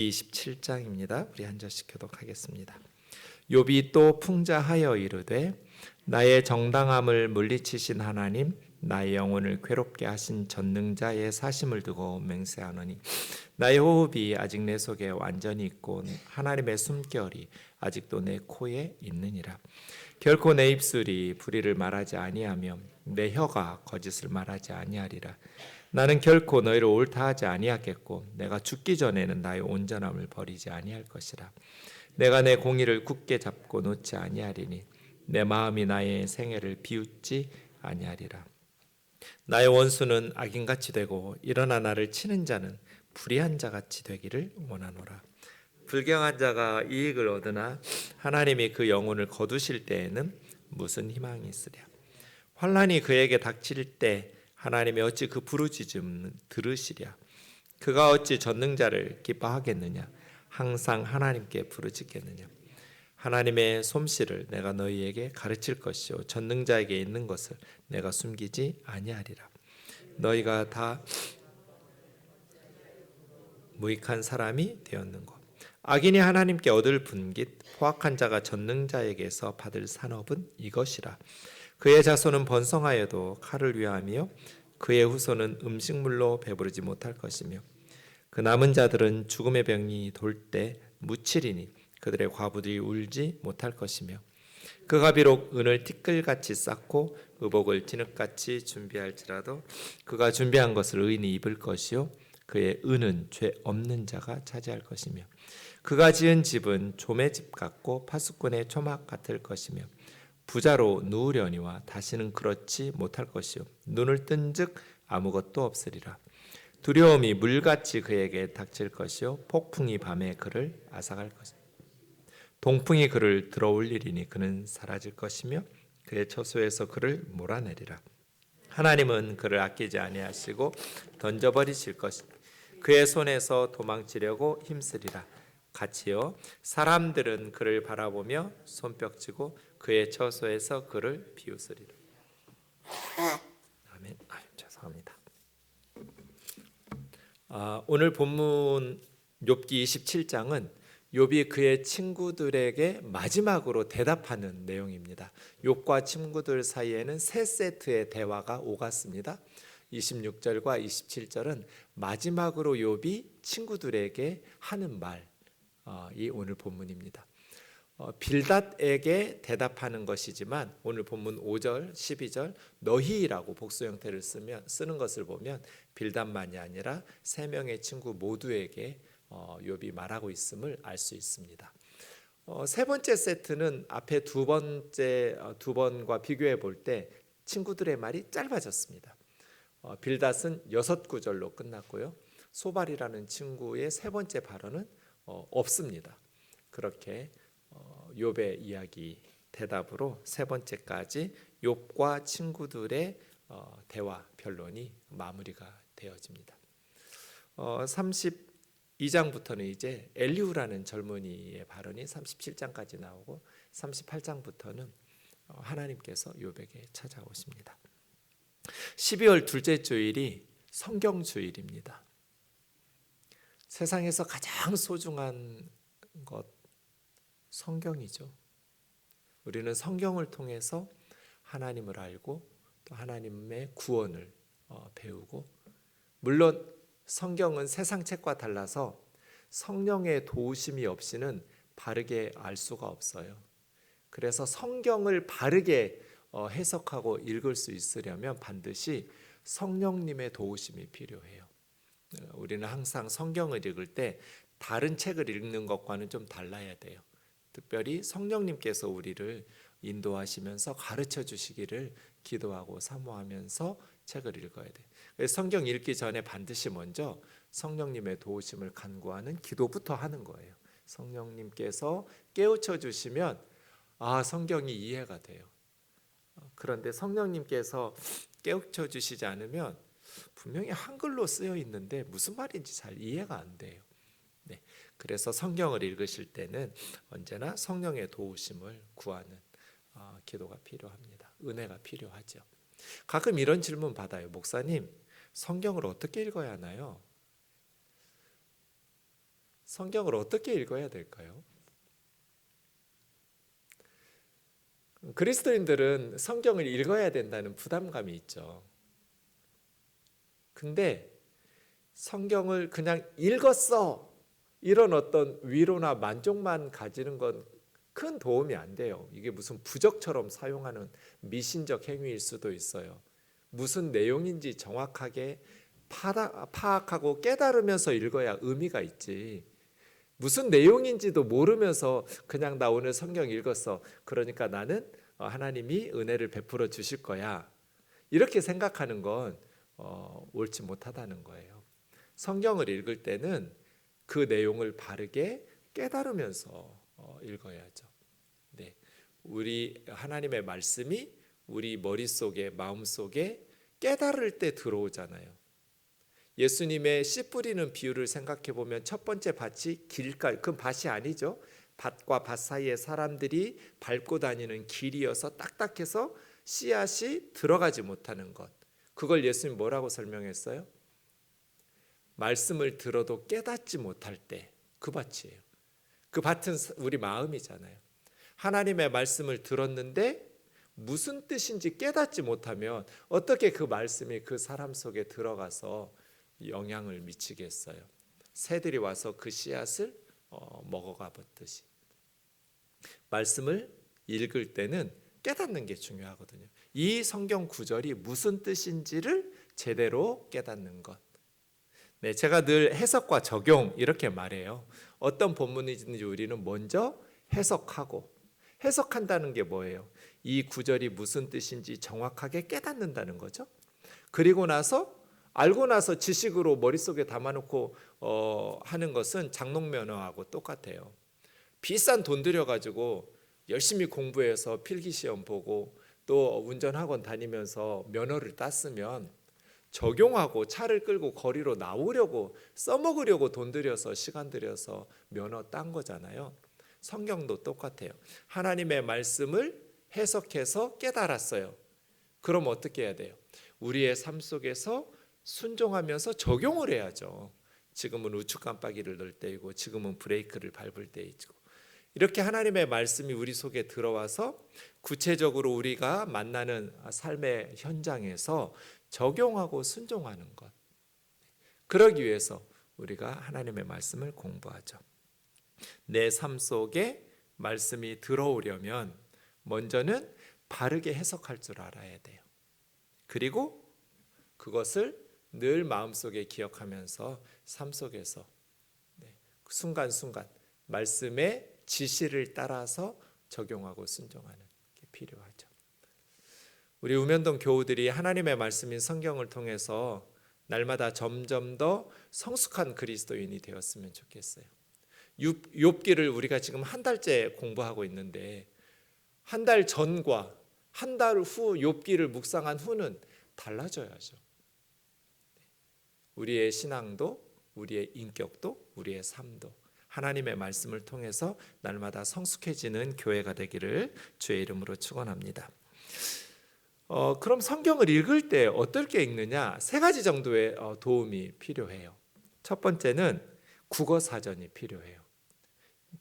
27장입니다. 우리 한 절씩 교독하겠습니다. 욥이 또 풍자하여 이르되 나의 정당함을 물리치신 하나님, 나의 영혼을 괴롭게 하신 전능자의 사심을 두고 맹세하노니 나의 호흡이 아직 내 속에 완전히 있고 하나님의 숨결이 아직도 내 코에 있느니라. 결코 내 입술이 불의를 말하지 아니하며 내 혀가 거짓을 말하지 아니하리라. 나는 결코 너희를 옳다 하지 아니하겠고 내가 죽기 전에는 나의 온전함을 버리지 아니할 것이라. 내가 내 공의를 굳게 잡고 놓지 아니하리니 내 마음이 나의 생애를 비웃지 아니하리라. 나의 원수는 악인같이 되고 일어나 나를 치는 자는 불의한 자같이 되기를 원하노라. 불경한 자가 이익을 얻으나 하나님이 그 영혼을 거두실 때에는 무슨 희망이 있으랴. 환난이 그에게 닥칠 때 하나님이 어찌 그 부르짖음 들으시랴. 그가 어찌 전능자를 기뻐하겠느냐. 항상 하나님께 부르짖겠느냐. 하나님의 솜씨를 내가 너희에게 가르칠 것이요 전능자에게 있는 것을 내가 숨기지 아니하리라. 너희가 다 무익한 사람이 되었는고. 악인이 하나님께 얻을 분깃 포악한 자가 전능자에게서 받을 산업은 이것이라. 그의 자손은 번성하여도 칼을 위하며 그의 후손은 음식물로 배부르지 못할 것이며 그 남은 자들은 죽음의 병이 돌 때 묻히리니 그들의 과부들이 울지 못할 것이며 그가 비록 은을 티끌같이 쌓고 의복을 진흙같이 준비할지라도 그가 준비한 것을 의인이 입을 것이요 그의 은은 죄 없는 자가 차지할 것이며 그가 지은 집은 조매 집 같고 파수꾼의 초막 같을 것이며 부자로 누우려니와 다시는 그렇지 못할 것이요 눈을 뜬즉 아무것도 없으리라. 두려움이 물같이 그에게 닥칠 것이요 폭풍이 밤에 그를 앗아갈 것이며 동풍이 그를 들어올리리니 그는 사라질 것이며 그의 처소에서 그를 몰아내리라. 하나님은 그를 아끼지 아니하시고 던져버리실 것이며 그의 손에서 도망치려고 힘쓰리라. 같이요 사람들은 그를 바라보며 손뼉치고 그의 처소에서 그를 비웃으리라. 아멘. 죄송합니다. 오늘 본문 욥기 27장은 욥이 그의 친구들에게 마지막으로 대답하는 내용입니다. 욥과 친구들 사이에는 세 세트의 대화가 오갔습니다. 26절과 27절은 마지막으로 욥이 친구들에게 하는 말이 오늘 본문입니다. 빌닷에게 대답하는 것이지만 오늘 본문 5절, 12절 너희라고 복수 형태를 쓰는 것을 보면 빌닷만이 아니라 세 명의 친구 모두에게 욥이 말하고 있음을 알 수 있습니다. 세 번째 세트는 앞에 두 번과 비교해 볼 때 친구들의 말이 짧아졌습니다. 빌닷은 6구절로 끝났고요. 소발이라는 친구의 세 번째 발언은 없습니다. 그렇게 욥의 이야기 대답으로 세 번째까지 욥과 친구들의 대화 변론이 마무리가 되어집니다. 32장부터는 이제 엘리후라는 젊은이의 발언이 37장까지 나오고 38장부터는 하나님께서 욥에게 찾아오십니다. 12월 둘째 주일이 성경 주일입니다. 세상에서 가장 소중한 것 성경이죠. 우리는 성경을 통해서 하나님을 알고 또 하나님의 구원을 배우고 물론 성경은 세상 책과 달라서 성령의 도우심이 없이는 바르게 알 수가 없어요. 그래서 성경을 바르게 해석하고 읽을 수 있으려면 반드시 성령님의 도우심이 필요해요. 우리는 항상 성경을 읽을 때 다른 책을 읽는 것과는 좀 달라야 돼요. 특별히 성령님께서 우리를 인도하시면서 가르쳐 주시기를 기도하고 사모하면서 책을 읽어야 돼요. 그래서 성경 읽기 전에 반드시 먼저 성령님의 도우심을 간구하는 기도부터 하는 거예요. 성령님께서 깨우쳐 주시면 성경이 이해가 돼요. 그런데 성령님께서 깨우쳐 주시지 않으면 분명히 한글로 쓰여 있는데 무슨 말인지 잘 이해가 안 돼요. 네, 그래서 성경을 읽으실 때는 언제나 성령의 도우심을 구하는 기도가 필요합니다. 은혜가 필요하죠. 가끔 이런 질문 받아요. 목사님, 성경을 어떻게 읽어야 하나요? 성경을 어떻게 읽어야 될까요? 그리스도인들은 성경을 읽어야 된다는 부담감이 있죠. 근데 성경을 그냥 읽었어, 이런 어떤 위로나 만족만 가지는 건 큰 도움이 안 돼요. 이게 무슨 부적처럼 사용하는 미신적 행위일 수도 있어요. 무슨 내용인지 정확하게 파악하고 깨달으면서 읽어야 의미가 있지. 무슨 내용인지도 모르면서 그냥 나 오늘 성경 읽었어, 그러니까 나는 하나님이 은혜를 베풀어 주실 거야, 이렇게 생각하는 건 옳지 못하다는 거예요. 성경을 읽을 때는 그 내용을 바르게 깨달으면서 읽어야죠. 네, 우리 하나님의 말씀이 우리 머릿속에, 마음속에 깨달을 때 들어오잖아요. 예수님의 씨 뿌리는 비유를 생각해 보면 첫 번째 밭이 길가, 그건 밭이 아니죠. 밭과 밭 사이에 사람들이 밟고 다니는 길이어서 딱딱해서 씨앗이 들어가지 못하는 것. 그걸 예수님 뭐라고 설명했어요? 말씀을 들어도 깨닫지 못할 때 그 밭이에요. 그 밭은 우리 마음이잖아요. 하나님의 말씀을 들었는데 무슨 뜻인지 깨닫지 못하면 어떻게 그 말씀이 그 사람 속에 들어가서 영향을 미치겠어요? 새들이 와서 그 씨앗을 먹어가 버듯이. 말씀을 읽을 때는 깨닫는 게 중요하거든요. 이 성경 구절이 무슨 뜻인지를 제대로 깨닫는 것. 네, 제가 늘 해석과 적용 이렇게 말해요. 어떤 본문이든지 우리는 먼저 해석하고, 해석한다는 게 뭐예요? 이 구절이 무슨 뜻인지 정확하게 깨닫는다는 거죠. 그리고 나서 알고 나서 지식으로 머릿속에 담아놓고 하는 것은 장롱면허하고 똑같아요. 비싼 돈 들여가지고 열심히 공부해서 필기시험 보고 또 운전학원 다니면서 면허를 땄으면 적용하고 차를 끌고 거리로 나오려고, 써먹으려고 돈 들여서 시간 들여서 면허 딴 거잖아요. 성경도 똑같아요. 하나님의 말씀을 해석해서 깨달았어요. 그럼 어떻게 해야 돼요? 우리의 삶 속에서 순종하면서 적용을 해야죠. 지금은 우측 깜빡이를 넣을 때이고 지금은 브레이크를 밟을 때이고, 이렇게 하나님의 말씀이 우리 속에 들어와서 구체적으로 우리가 만나는 삶의 현장에서 적용하고 순종하는 것. 그러기 위해서 우리가 하나님의 말씀을 공부하죠. 내 삶 속에 말씀이 들어오려면 먼저는 바르게 해석할 줄 알아야 돼요. 그리고 그것을 늘 마음속에 기억하면서 삶 속에서 순간순간 말씀의 지시를 따라서 적용하고 순종하는 게 필요하죠. 우리 우면동 교우들이 하나님의 말씀인 성경을 통해서 날마다 점점 더 성숙한 그리스도인이 되었으면 좋겠어요. 욥기를 우리가 지금 한 달째 공부하고 있는데 한 달 전과 한 달 후 욥기를 묵상한 후는 달라져야죠. 우리의 신앙도, 우리의 인격도, 우리의 삶도 하나님의 말씀을 통해서 날마다 성숙해지는 교회가 되기를 주의 이름으로 축원합니다. 그럼 성경을 읽을 때 어떻게 읽느냐? 세 가지 정도의 도움이 필요해요. 첫 번째는 국어 사전이 필요해요.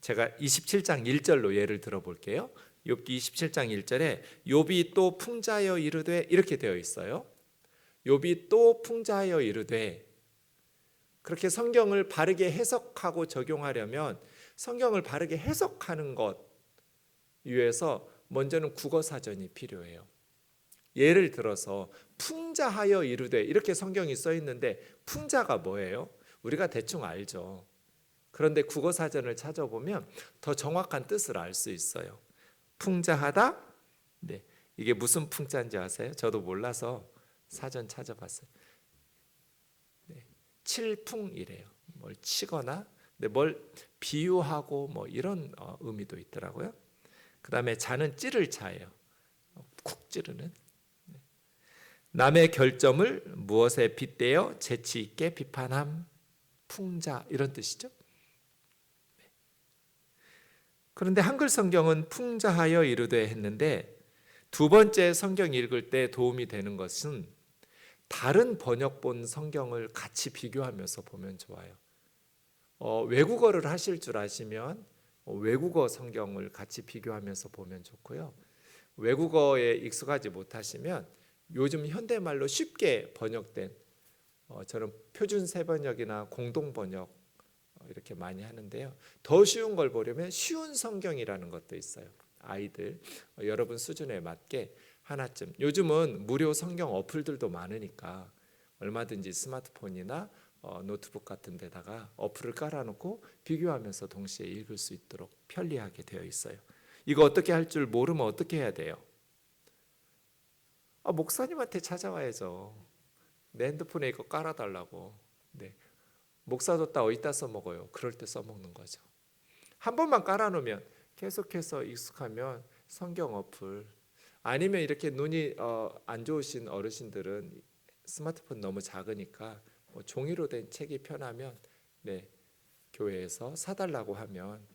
제가 27장 1절로 예를 들어볼게요. 욥기 27장 1절에 욥이 또 풍자하여 이르되, 이렇게 되어 있어요. 욥이 또 풍자하여 이르되. 그렇게 성경을 바르게 해석하고 적용하려면 성경을 바르게 해석하는 것 위해서 먼저는 국어 사전이 필요해요. 예를 들어서 풍자하여 이르되 이렇게 성경이 써 있는데 풍자가 뭐예요? 우리가 대충 알죠. 그런데 국어 사전을 찾아보면 더 정확한 뜻을 알 수 있어요. 풍자하다? 네, 이게 무슨 풍자인지 아세요? 저도 몰라서 사전 찾아봤어요. 네, 칠풍이래요. 뭘 치거나, 뭘 비유하고 뭐 이런 의미도 있더라고요. 그 다음에 자는 찌를 자예요. 쿡 찌르는. 남의 결점을 무엇에 빗대어 재치 있게 비판함, 풍자, 이런 뜻이죠. 그런데 한글 성경은 풍자하여 이르되 했는데 두 번째 성경 읽을 때 도움이 되는 것은 다른 번역본 성경을 같이 비교하면서 보면 좋아요. 외국어를 하실 줄 아시면 외국어 성경을 같이 비교하면서 보면 좋고요. 외국어에 익숙하지 못하시면 요즘 현대말로 쉽게 번역된 저는 표준 세번역이나 공동 번역 이렇게 많이 하는데요. 더 쉬운 걸 보려면 쉬운 성경이라는 것도 있어요. 아이들 여러분 수준에 맞게 하나쯤. 요즘은 무료 성경 어플들도 많으니까 얼마든지 스마트폰이나 노트북 같은 데다가 어플을 깔아놓고 비교하면서 동시에 읽을 수 있도록 편리하게 되어 있어요. 이거 어떻게 할 줄 모르면 어떻게 해야 돼요? 목사님한테 찾아와야죠. 내 핸드폰에 이거 깔아달라고. 네. 목사 줬다 어디다 써먹어요? 그럴 때 써먹는 거죠. 한 번만 깔아놓으면 계속해서 익숙하면 성경 어플, 아니면 이렇게 눈이 안 좋으신 어르신들은 스마트폰 너무 작으니까 종이로 된 책이 편하면 교회에서 사달라고 하면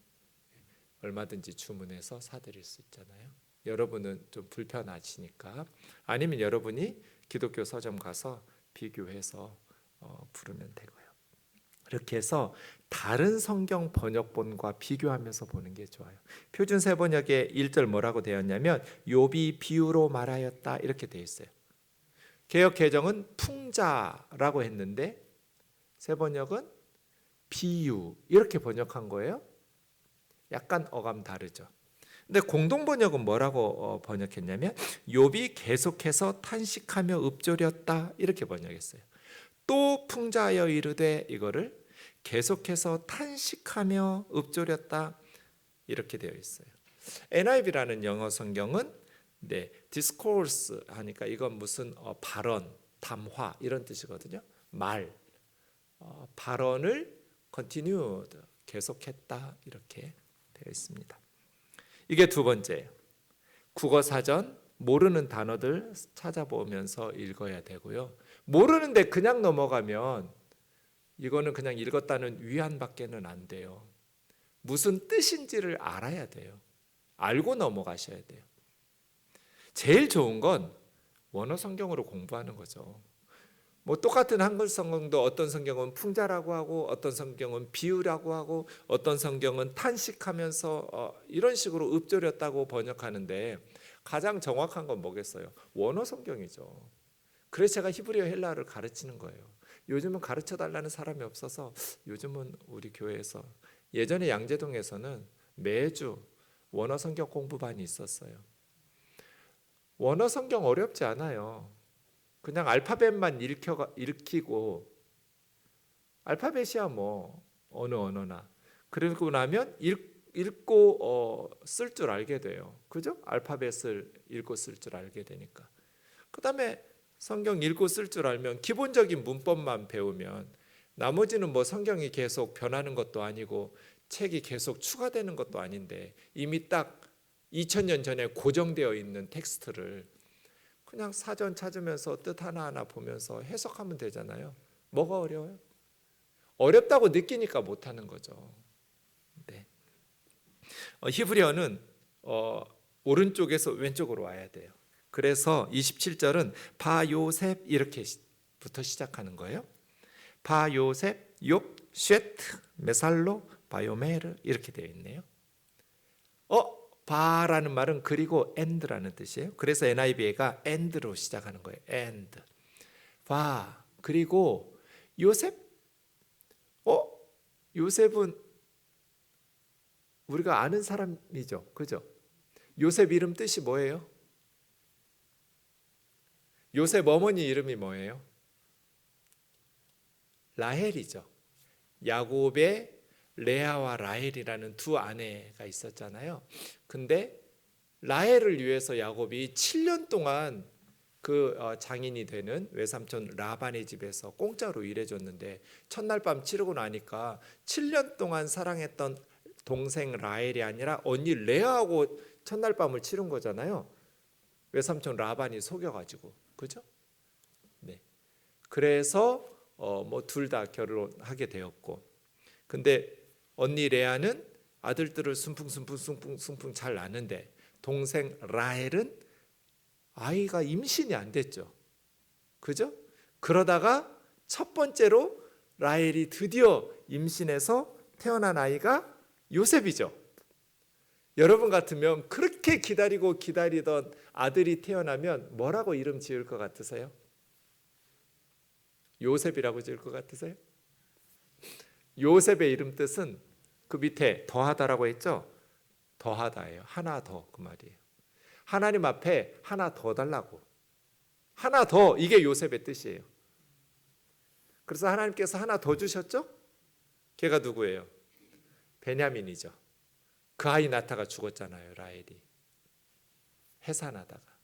얼마든지 주문해서 사드릴 수 있잖아요. 여러분은 좀 불편하시니까, 아니면 여러분이 기독교 서점 가서 비교해서 부르면 되고요. 이렇게 해서 다른 성경 번역본과 비교하면서 보는 게 좋아요. 표준 세번역에 1절 뭐라고 되었냐면 욥이 비유로 말하였다 이렇게 되어 있어요. 개역 개정은 풍자라고 했는데 세번역은 비유 이렇게 번역한 거예요. 약간 어감 다르죠. 근데 공동 번역은 뭐라고 번역했냐면 욥이 계속해서 탄식하며 읊조렸다 이렇게 번역했어요. 또 풍자하여 이르되, 이거를 계속해서 탄식하며 읊조렸다 이렇게 되어 있어요. NIV라는 영어 성경은 discourse 하니까 이건 무슨 발언, 담화 이런 뜻이거든요. 말, 발언을 continued, 계속했다 이렇게 되어 있습니다. 이게 두 번째예요. 국어 사전 모르는 단어들 찾아보면서 읽어야 되고요. 모르는데 그냥 넘어가면 이거는 그냥 읽었다는 위안밖에는 안 돼요. 무슨 뜻인지를 알아야 돼요. 알고 넘어가셔야 돼요. 제일 좋은 건 원어 성경으로 공부하는 거죠. 똑같은 한글 성경도 어떤 성경은 풍자라고 하고 어떤 성경은 비유라고 하고 어떤 성경은 탄식하면서 이런 식으로 읊조렸다고 번역하는데 가장 정확한 건 뭐겠어요? 원어 성경이죠. 그래서 제가 히브리어 헬라어를 가르치는 거예요. 요즘은 가르쳐 달라는 사람이 없어서 요즘은 우리 교회에서, 예전에 양재동에서는 매주 원어 성경 공부반이 있었어요. 원어 성경 어렵지 않아요. 그냥 알파벳만 읽히고, 알파벳이야 어느 언어나. 그러고 나면 읽고 쓸 줄 알게 돼요. 그죠? 알파벳을 읽고 쓸 줄 알게 되니까. 그 다음에 성경 읽고 쓸 줄 알면 기본적인 문법만 배우면 나머지는 성경이 계속 변하는 것도 아니고 책이 계속 추가되는 것도 아닌데 이미 딱 2000년 전에 고정되어 있는 텍스트를 그냥 사전 찾으면서 뜻 하나하나 보면서 해석하면 되잖아요. 뭐가 어려워요? 어렵다고 느끼니까 못하는 거죠. 네. 히브리어는 오른쪽에서 왼쪽으로 와야 돼요. 그래서 27절은 바요셉 이렇게부터 시작하는 거예요. 바요셉, 욥, 쉐트, 메살로, 바요메르 이렇게 되어 있네요. 바라는 말은 그리고 and라는 뜻이에요. 그래서 NIV가 and로 시작하는 거예요. and. 바 그리고 요셉. 요셉은 우리가 아는 사람이죠. 그죠? 요셉 이름 뜻이 뭐예요? 요셉 어머니 이름이 뭐예요? 라헬이죠. 야곱의 레아와 라헬이라는 두 아내가 있었잖아요. 근데 라헬을 위해서 야곱이 7년 동안 그 장인이 되는 외삼촌 라반의 집에서 공짜로 일해줬는데 첫날 밤 치르고 나니까 7년 동안 사랑했던 동생 라헬이 아니라 언니 레아하고 첫날 밤을 치른 거잖아요. 외삼촌 라반이 속여가지고. 그죠? 네. 그래서 둘 다 결혼하게 되었고, 근데 언니 레아는 아들들을 순풍 잘 낳는데 동생 라헬은 아이가 임신이 안 됐죠. 그죠? 그러다가 첫 번째로 라헬이 드디어 임신해서 태어난 아이가 요셉이죠. 여러분 같으면 그렇게 기다리고 기다리던 아들이 태어나면 뭐라고 이름 지을 것 같으세요? 요셉이라고 지을 것 같으세요? 요셉의 이름 뜻은 그 밑에 더하다라고 했죠? 더하다예요. 하나 더, 그 말이에요. 하나님 앞에 하나 더 달라고. 하나 더, 이게 요셉의 뜻이에요. 그래서 하나님께서 하나 더 주셨죠? 걔가 누구예요? 베냐민이죠. 그 아이 낳다가 죽었잖아요, 라헬이. 해산하다가.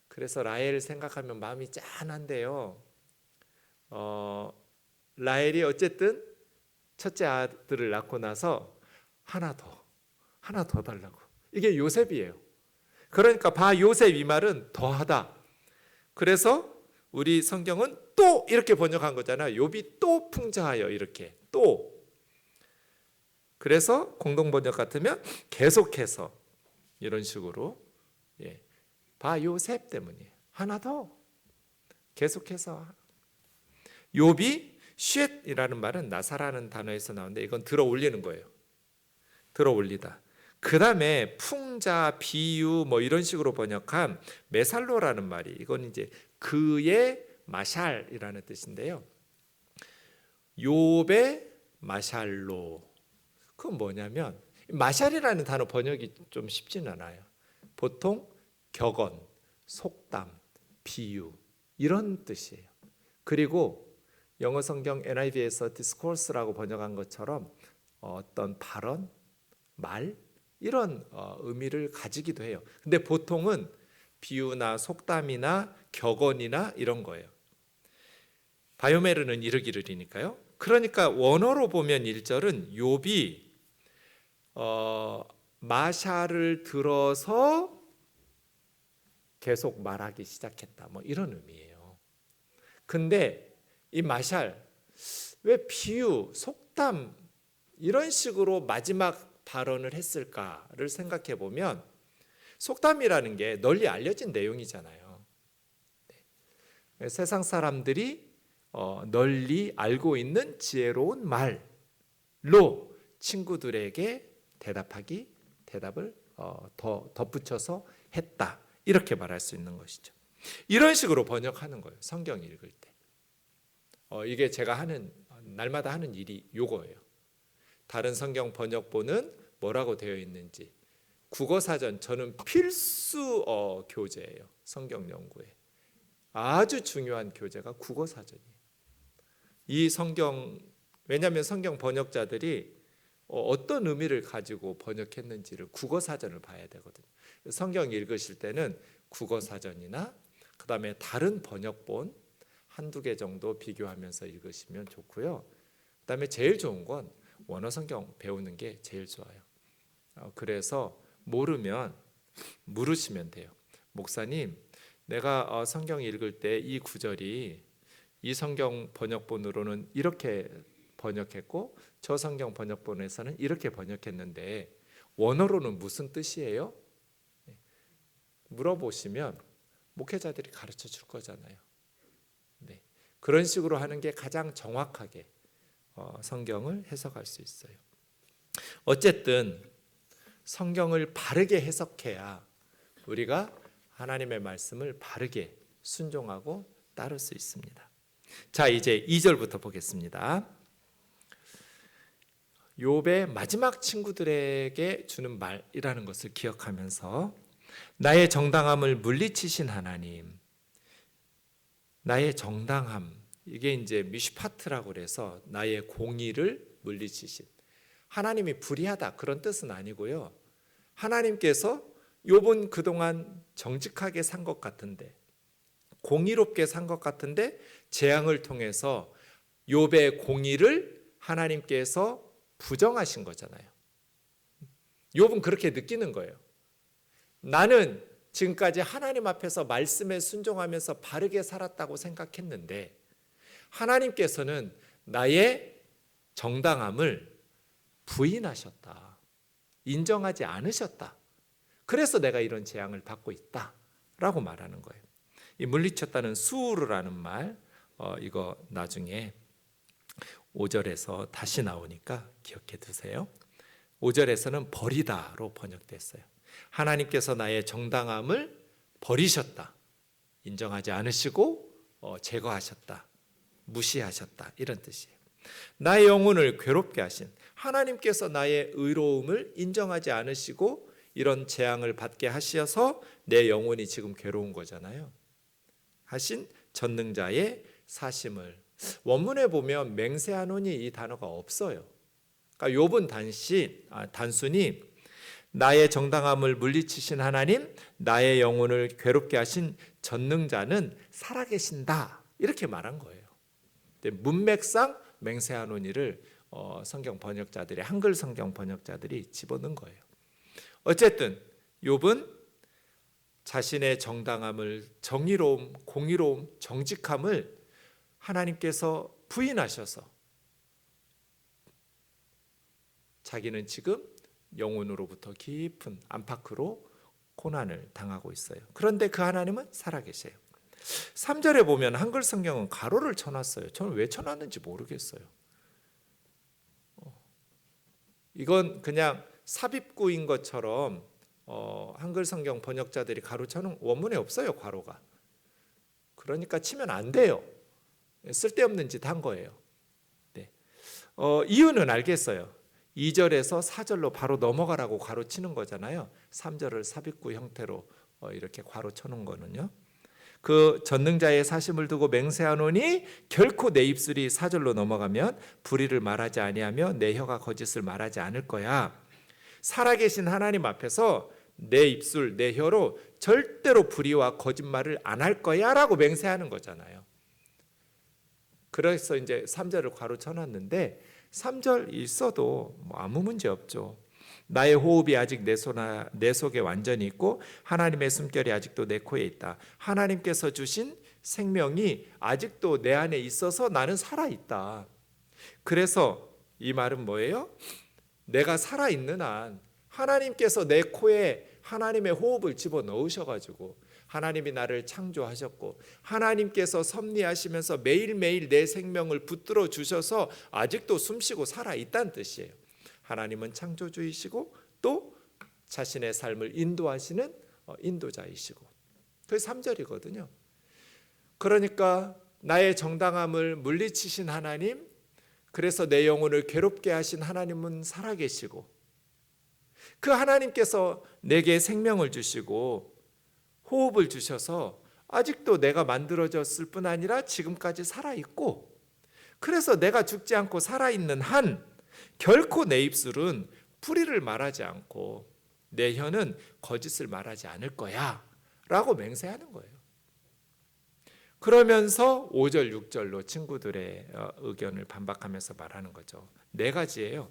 그래서 라헬 생각하면 마음이 짠한데요. 라헬이 어쨌든 첫째 아들을 낳고 나서 하나 더 달라고. 이게 요셉이에요. 그러니까 바 요셉 이 말은 더하다. 그래서 우리 성경은 또 이렇게 번역한 거잖아요. 욥이 또 풍자하여 이렇게 또. 그래서 공동 번역 같으면 계속해서 이런 식으로 바 요셉 때문이에요. 하나 더 계속해서. 욥이 쉿이라는 말은 나사라는 단어에서 나오는데 이건 들어 올리는 거예요. 들어 올리다. 그 다음에 풍자, 비유 뭐 이런 식으로 번역한 메살로라는 말이 이건 이제 그의 마샬이라는 뜻인데요. 욥의 마샬로. 그건 뭐냐면 마샬이라는 단어 번역이 좀 쉽지는 않아요. 보통 격언, 속담, 비유 이런 뜻이에요. 그리고 영어 성경 NIV에서 discourse라고 번역한 것처럼 어떤 발언, 말 이런 의미를 가지기도 해요. 근데 보통은 비유나 속담이나 격언이나 이런 거예요. 바요메르는 이르기르니까요. 그러니까 원어로 보면 1절은 욥이 마샬을 들어서 계속 말하기 시작했다. 뭐 이런 의미예요. 근데 이 마샬 왜 비유, 속담 이런 식으로 마지막 발언을 했을까를 생각해 보면 속담이라는 게 널리 알려진 내용이잖아요. 세상 사람들이 널리 알고 있는 지혜로운 말로 친구들에게 대답을 더 덧붙여서 했다. 이렇게 말할 수 있는 것이죠. 이런 식으로 번역하는 거예요. 성경 읽을 때. 이게 제가 날마다 하는 일이 요거예요. 다른 성경 번역본은 뭐라고 되어 있는지. 국어사전 저는 필수 교재예요. 성경 연구에. 아주 중요한 교재가 국어사전이에요. 이 성경, 왜냐하면 성경 번역자들이 어떤 의미를 가지고 번역했는지를 국어사전을 봐야 되거든요. 성경 읽으실 때는 국어사전이나 그 다음에 다른 번역본 한두 개 정도 비교하면서 읽으시면 좋고요. 그 다음에 제일 좋은 건 원어 성경 배우는 게 제일 좋아요. 그래서 모르면 물으시면 돼요. 목사님, 내가 성경 읽을 때 이 구절이 이 성경 번역본으로는 이렇게 번역했고 저 성경 번역본에서는 이렇게 번역했는데 원어로는 무슨 뜻이에요? 물어보시면 목회자들이 가르쳐 줄 거잖아요. 네. 그런 식으로 하는 게 가장 정확하게 성경을 해석할 수 있어요. 어쨌든 성경을 바르게 해석해야 우리가 하나님의 말씀을 바르게 순종하고 따를 수 있습니다. 자, 이제 2절부터 보겠습니다. 욥의 마지막 친구들에게 주는 말이라는 것을 기억하면서 나의 정당함을 물리치신 하나님, 나의 정당함, 이게 이제 미슈파트라고 그래서 나의 공의를 물리치신 하나님이 불의하다 그런 뜻은 아니고요. 하나님께서 욥은 그동안 정직하게 산 것 같은데 공의롭게 산 것 같은데 재앙을 통해서 욥의 공의를 하나님께서 부정하신 거잖아요. 욥은 그렇게 느끼는 거예요. 나는 지금까지 하나님 앞에서 말씀에 순종하면서 바르게 살았다고 생각했는데 하나님께서는 나의 정당함을 부인하셨다. 인정하지 않으셨다. 그래서 내가 이런 재앙을 받고 있다라고 말하는 거예요. 이 물리쳤다는 수르라는 말, 이거 나중에 5절에서 다시 나오니까 기억해 두세요. 5절에서는 버리다로 번역됐어요. 하나님께서 나의 정당함을 버리셨다, 인정하지 않으시고 제거하셨다, 무시하셨다, 이런 뜻이에요. 나의 영혼을 괴롭게 하신 하나님께서 나의 의로움을 인정하지 않으시고 이런 재앙을 받게 하셔서 내 영혼이 지금 괴로운 거잖아요. 하신 전능자의 사심을, 원문에 보면 맹세하노니 이 단어가 없어요. 그러니까 욥은 단순히 나의 정당함을 물리치신 하나님, 나의 영혼을 괴롭게 하신 전능자는 살아계신다, 이렇게 말한 거예요. 문맥상 맹세하노니를 성경 번역자들이, 한글 성경 번역자들이 집어넣은 거예요. 어쨌든 욥은 자신의 정당함을, 정의로움, 공의로움, 정직함을 하나님께서 부인하셔서 자기는 지금 영혼으로부터 깊은 안팎으로 고난을 당하고 있어요. 그런데 그 하나님은 살아계세요. 3절에 보면 한글 성경은 가로를 쳐놨어요. 저는 왜 쳐놨는지 모르겠어요. 이건 그냥 삽입구인 것처럼 한글 성경 번역자들이 가로 쳐놓은, 원문에 없어요, 괄호가. 그러니까 치면 안 돼요. 쓸데없는 짓 한 거예요. 네. 이유는 알겠어요. 2절에서 4절로 바로 넘어가라고 괄호 치는 거잖아요. 3절을 삽입구 형태로 이렇게 괄호 쳐놓은 거는요. 그 전능자의 사심을 두고 맹세하노니 결코 내 입술이 4절로 넘어가면 불의를 말하지 아니하며 내 혀가 거짓을 말하지 않을 거야. 살아계신 하나님 앞에서 내 입술, 내 혀로 절대로 불의와 거짓말을 안 할 거야 라고 맹세하는 거잖아요. 그래서 이제 3절을 괄호 쳐놨는데 3절 있어도 아무 문제 없죠. 나의 호흡이 아직 내 속에 완전히 있고 하나님의 숨결이 아직도 내 코에 있다. 하나님께서 주신 생명이 아직도 내 안에 있어서 나는 살아있다. 그래서 이 말은 뭐예요? 내가 살아있는 한 하나님께서 내 코에 하나님의 호흡을 집어넣으셔가지고 하나님이 나를 창조하셨고 하나님께서 섭리하시면서 매일매일 내 생명을 붙들어 주셔서 아직도 숨쉬고 살아있다는 뜻이에요. 하나님은 창조주이시고 또 자신의 삶을 인도하시는 인도자이시고, 그게 3절이거든요. 그러니까 나의 정당함을 물리치신 하나님, 그래서 내 영혼을 괴롭게 하신 하나님은 살아계시고 그 하나님께서 내게 생명을 주시고 호흡을 주셔서 아직도 내가 만들어졌을 뿐 아니라 지금까지 살아있고, 그래서 내가 죽지 않고 살아있는 한 결코 내 입술은 불의를 말하지 않고 내 혀는 거짓을 말하지 않을 거야 라고 맹세하는 거예요. 그러면서 5절, 6절로 친구들의 의견을 반박하면서 말하는 거죠. 4가지예요.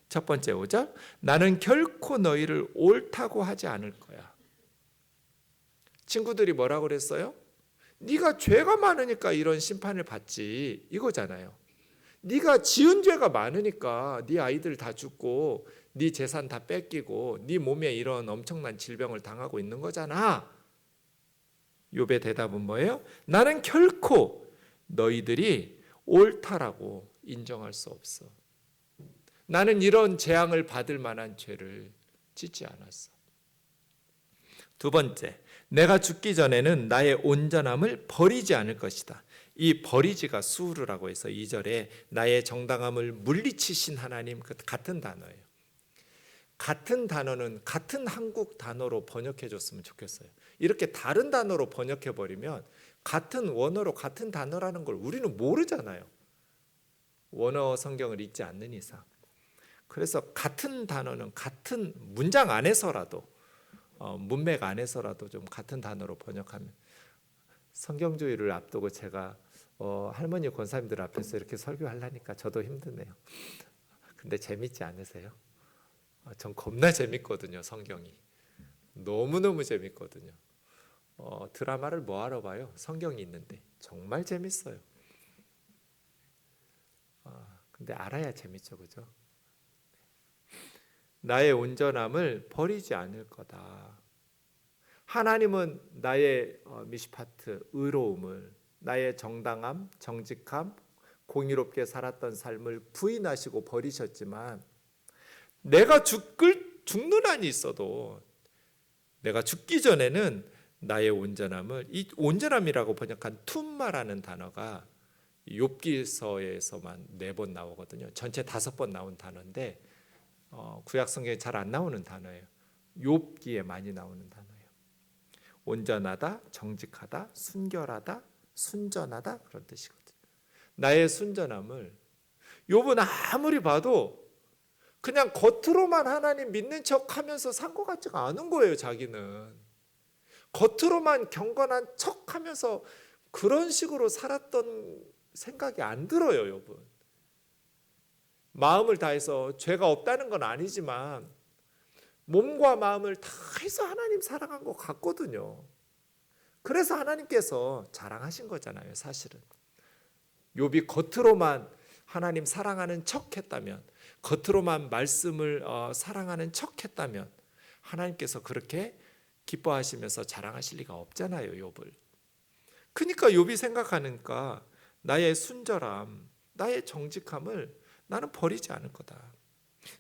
첫 번째 5절, 나는 결코 너희를 옳다고 하지 않을 거야. 친구들이 뭐라고 그랬어요? 네가 죄가 많으니까 이런 심판을 받지, 이거잖아요. 네가 지은 죄가 많으니까 네 아이들 다 죽고 네 재산 다 뺏기고 네 몸에 이런 엄청난 질병을 당하고 있는 거잖아. 욥의 대답은 뭐예요? 나는 결코 너희들이 옳다라고 인정할 수 없어. 나는 이런 재앙을 받을 만한 죄를 짓지 않았어. 두 번째, 내가 죽기 전에는 나의 온전함을 버리지 않을 것이다. 이 버리지가 수르라고 해서 2절에 나의 정당함을 물리치신 하나님, 같은 단어예요. 같은 단어는 같은 한국 단어로 번역해 줬으면 좋겠어요. 이렇게 다른 단어로 번역해 버리면 같은 원어로 같은 단어라는 걸 우리는 모르잖아요. 원어 성경을 읽지 않는 이상. 그래서 같은 단어는 같은 문장 안에서라도 문맥 안에서라도 좀 같은 단어로 번역하면, 성경주의를 앞두고 제가 할머니 권사님들 앞에서 이렇게 설교하려니까 저도 힘드네요. 근데 재밌지 않으세요? 전 겁나 재밌거든요. 성경이 너무너무 재밌거든요. 드라마를 뭐하러 봐요? 성경이 있는데. 정말 재밌어요. 근데 알아야 재밌죠, 그죠? 나의 온전함을 버리지 않을 거다. 하나님은 나의 미시파트, 의로움을 나의 정당함, 정직함, 공의롭게 살았던 삶을 부인하시고 버리셨지만 내가 죽는 한이 있어도 내가 죽기 전에는 나의 온전함을, 이 온전함이라고 번역한 툼마라는 단어가 욥기서에서만 4번 나오거든요. 전체 5번 나온 단어인데 구약 성경에 잘 안 나오는 단어예요. 욥기에 많이 나오는 단어예요. 온전하다, 정직하다, 순결하다, 순전하다, 그런 뜻이거든요. 나의 순전함을 욥은 아무리 봐도 그냥 겉으로만 하나님 믿는 척하면서 산 것 같지가 않은 거예요. 자기는 겉으로만 경건한 척하면서 그런 식으로 살았던 생각이 안 들어요. 욥은 마음을 다해서, 죄가 없다는 건 아니지만 몸과 마음을 다해서 하나님 사랑한 것 같거든요. 그래서 하나님께서 자랑하신 거잖아요. 사실은 욥이 겉으로만 하나님 사랑하는 척했다면, 겉으로만 말씀을 사랑하는 척했다면 하나님께서 그렇게 기뻐하시면서 자랑하실 리가 없잖아요. 욥을. 그러니까 욥이 생각하니까 나의 순절함, 나의 정직함을 나는 버리지 않을 거다.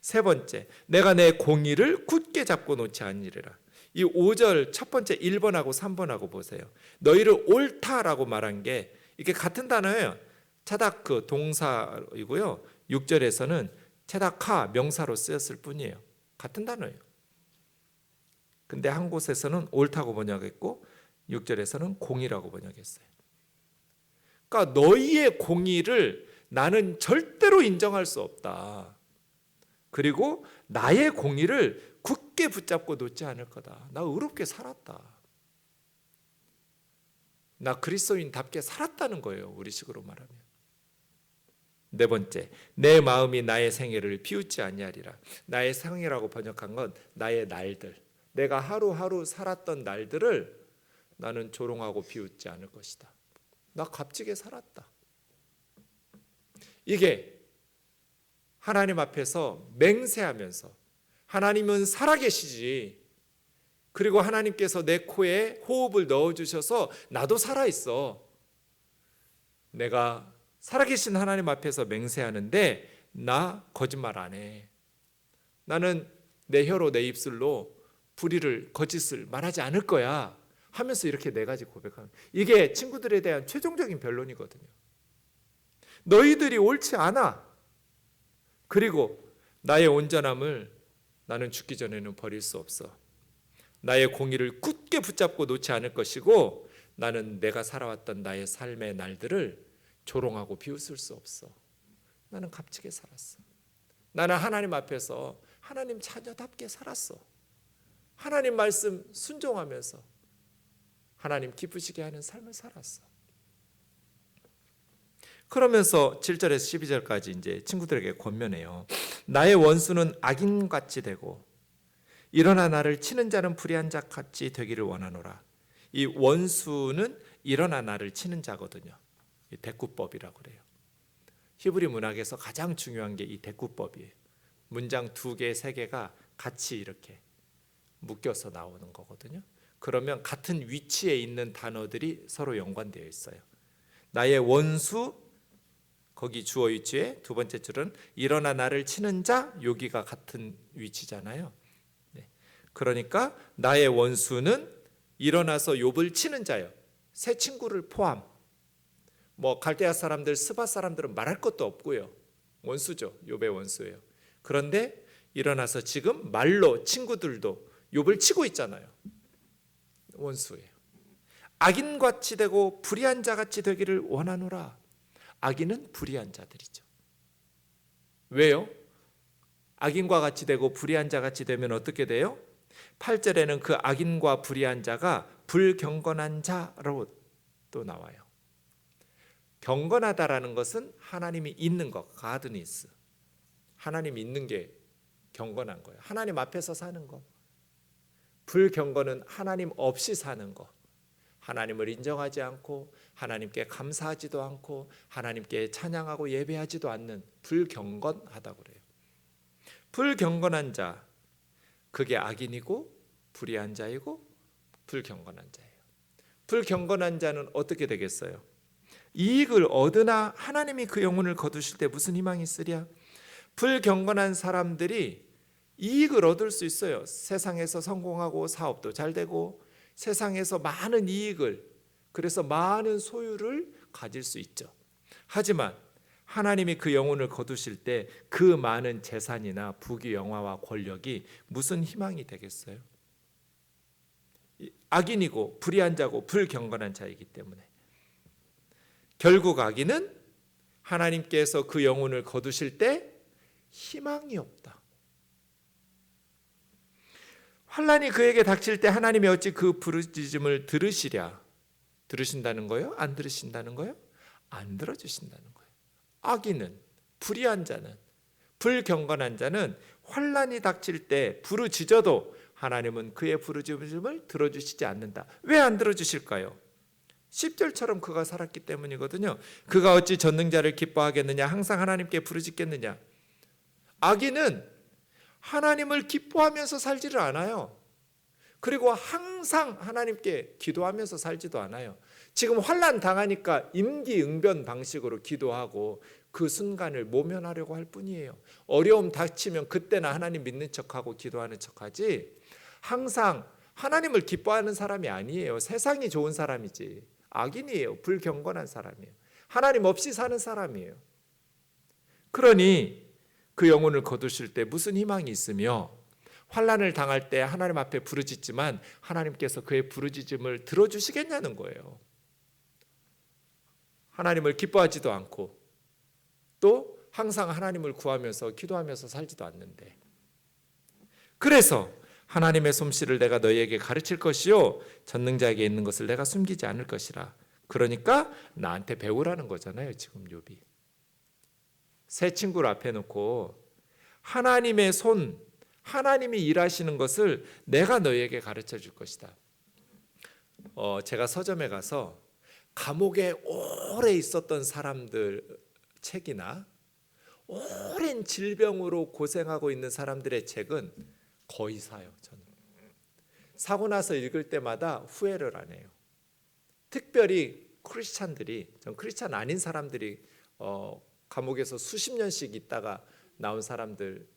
세 번째, 내가 내 공의를 굳게 잡고 놓지 않으리라. 이 5절 첫 번째 1번하고 3번하고 보세요. 너희를 옳다라고 말한 게 이게 같은 단어예요. 차다크 동사이고요. 6절에서는 차다카 명사로 쓰였을 뿐이에요. 같은 단어예요. 근데 한 곳에서는 옳다고 번역했고 6절에서는 공의라고 번역했어요. 그러니까 너희의 공의를 나는 절대로 인정할 수 없다. 그리고 나의 공의를 굳게 붙잡고 놓지 않을 거다. 나 의롭게 살았다. 나 그리스도인답게 살았다는 거예요. 우리식으로 말하면. 네 번째, 내 마음이 나의 생애를 비웃지 아니하리라. 나의 생애라고 번역한 건 나의 날들, 내가 하루하루 살았던 날들을 나는 조롱하고 비웃지 않을 것이다. 나 값지게 살았다. 이게 하나님 앞에서 맹세하면서 하나님은 살아계시지, 그리고 하나님께서 내 코에 호흡을 넣어주셔서 나도 살아있어, 내가 살아계신 하나님 앞에서 맹세하는데 나 거짓말 안 해, 나는 내 혀로 내 입술로 불의를 거짓을 말하지 않을 거야 하면서 이렇게 4가지 고백하는, 이게 친구들에 대한 최종적인 변론이거든요. 너희들이 옳지 않아. 그리고 나의 온전함을 나는 죽기 전에는 버릴 수 없어. 나의 공의를 굳게 붙잡고 놓지 않을 것이고 나는 내가 살아왔던 나의 삶의 날들을 조롱하고 비웃을 수 없어. 나는 값지게 살았어. 나는 하나님 앞에서 하나님 자녀답게 살았어. 하나님 말씀 순종하면서 하나님 기쁘시게 하는 삶을 살았어. 그러면서 7절에서 12절까지 이제 친구들에게 권면해요. 나의 원수는 악인같이 되고 일어나 나를 치는 자는 불의한 자같이 되기를 원하노라. 이 원수는 일어나 나를 치는 자거든요. 이 대꾸법이라고 그래요. 히브리 문학에서 가장 중요한 게 이 대꾸법이에요. 문장 2개, 3개가 같이 이렇게 묶여서 나오는 거거든요. 그러면 같은 위치에 있는 단어들이 서로 연관되어 있어요. 나의 원수, 거기 주어 위치에 두 번째 줄은 일어나 나를 치는 자, 여기가 같은 위치잖아요. 네. 그러니까 나의 원수는 일어나서 욥을 치는 자예요. 새 친구를 포함. 갈대아 사람들, 스바 사람들은 말할 것도 없고요. 원수죠. 욥의 원수예요. 그런데 일어나서 지금 말로 친구들도 욥을 치고 있잖아요. 원수예요. 악인같이 되고 불의한 자같이 되기를 원하노라. 악인은 불의한 자들이죠. 왜요? 악인과 같이 되고 불의한 자같이 되면 어떻게 돼요? 8절에는 그 악인과 불의한 자가 불경건한 자로 또 나와요. 경건하다라는 것은 하나님이 있는 것, 가드니스. 하나님이 있는 게 경건한 거예요. 하나님 앞에서 사는 거. 불경건은 하나님 없이 사는 거. 하나님을 인정하지 않고 하나님께 감사하지도 않고 하나님께 찬양하고 예배하지도 않는, 불경건하다고 그래요. 불경건한 자, 그게 악인이고 불의한 자이고 불경건한 자예요. 불경건한 자는 어떻게 되겠어요? 이익을 얻으나 하나님이 그 영혼을 거두실 때 무슨 희망이 있으랴? 불경건한 사람들이 이익을 얻을 수 있어요. 세상에서 성공하고 사업도 잘 되고 세상에서 많은 이익을, 그래서 많은 소유를 가질 수 있죠. 하지만 하나님이 그 영혼을 거두실 때 그 많은 재산이나 부귀 영화와 권력이 무슨 희망이 되겠어요? 악인이고 불의한 자고 불경건한 자이기 때문에 결국 악인은 하나님께서 그 영혼을 거두실 때 희망이 없다. 환난이 그에게 닥칠 때 하나님이 어찌 그 부르짖음을 들으시랴? 들으신다는 거예요? 안 들으신다는 거예요? 안 들어주신다는 거예요. 악인은, 불의한 자는, 불경건한 자는 환난이 닥칠 때 부르짖어도 하나님은 그의 부르짖음을 들어주시지 않는다. 왜 안 들어주실까요? 10절처럼 그가 살았기 때문이거든요. 그가 어찌 전능자를 기뻐하겠느냐? 항상 하나님께 부르짖겠느냐? 악인은 하나님을 기뻐하면서 살지를 않아요. 그리고 항상 하나님께 기도하면서 살지도 않아요. 지금 환난 당하니까 임기응변 방식으로 기도하고 그 순간을 모면하려고 할 뿐이에요. 어려움 닥치면 그때나 하나님 믿는 척하고 기도하는 척하지 항상 하나님을 기뻐하는 사람이 아니에요. 세상이 좋은 사람이지. 악인이에요. 불경건한 사람이에요. 하나님 없이 사는 사람이에요. 그러니 그 영혼을 거두실 때 무슨 희망이 있으며 환난을 당할 때 하나님 앞에 부르짖지만 하나님께서 그의 부르짖음을 들어주시겠냐는 거예요. 하나님을 기뻐하지도 않고 또 항상 하나님을 구하면서 기도하면서 살지도 않는데, 그래서 하나님의 솜씨를 내가 너희에게 가르칠 것이요 전능자에게 있는 것을 내가 숨기지 않을 것이라. 그러니까 나한테 배우라는 거잖아요. 지금 욥이 새 친구를 앞에 놓고 하나님의 손, 하나님이 일하시는 것을 내가 너희에게 가르쳐 줄 것이다. 제가 서점에 가서 감옥에 오래 있었던 사람들 책이나 오랜 질병으로 고생하고 있는 사람들의 책은 거의 사요. 저는 사고 나서 읽을 때마다 후회를 안 해요. 특별히 크리스찬들이, 전 크리스찬 아닌 사람들이 감옥에서 수십 년씩 있다가 나온 사람들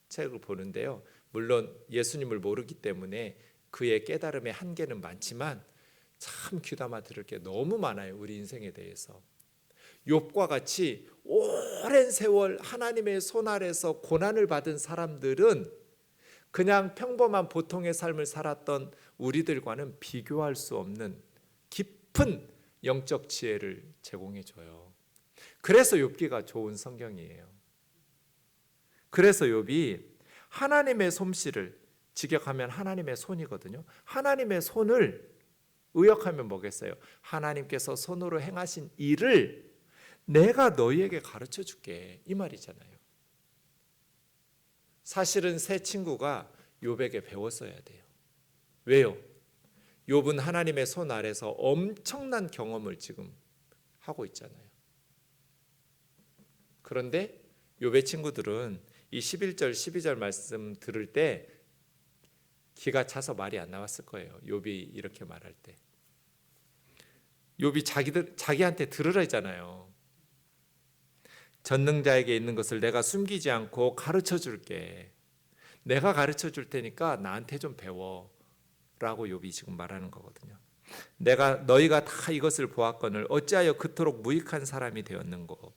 책을 보는데요. 물론 예수님을 모르기 때문에 그의 깨달음의 한계는 많지만 참 귀담아 들을 게 너무 많아요. 우리 인생에 대해서. 욥과 같이 오랜 세월 하나님의 손 아래서 고난을 받은 사람들은 그냥 평범한 보통의 삶을 살았던 우리들과는 비교할 수 없는 깊은 영적 지혜를 제공해 줘요. 그래서 욥기가 좋은 성경이에요. 그래서 욥이 하나님의 솜씨를, 직역하면 하나님의 손이거든요. 하나님의 손을 의역하면 뭐겠어요? 하나님께서 손으로 행하신 일을 내가 너희에게 가르쳐 줄게, 이 말이잖아요. 사실은 새 친구가 욥에게 배웠어야 돼요. 왜요? 욥은 하나님의 손 아래서 엄청난 경험을 지금 하고 있잖아요. 그런데 욥의 친구들은 이 11절 12절 말씀 들을 때 기가 차서 말이 안 나왔을 거예요. 욥이 이렇게 말할 때. 욥이 자기한테 들으라잖아요. 전능자에게 있는 것을 내가 숨기지 않고 가르쳐 줄게. 내가 가르쳐 줄 테니까 나한테 좀 배워. 라고 욥이 지금 말하는 거거든요. 너희가 다 이것을 보았거늘 어찌하여 그토록 무익한 사람이 되었는고.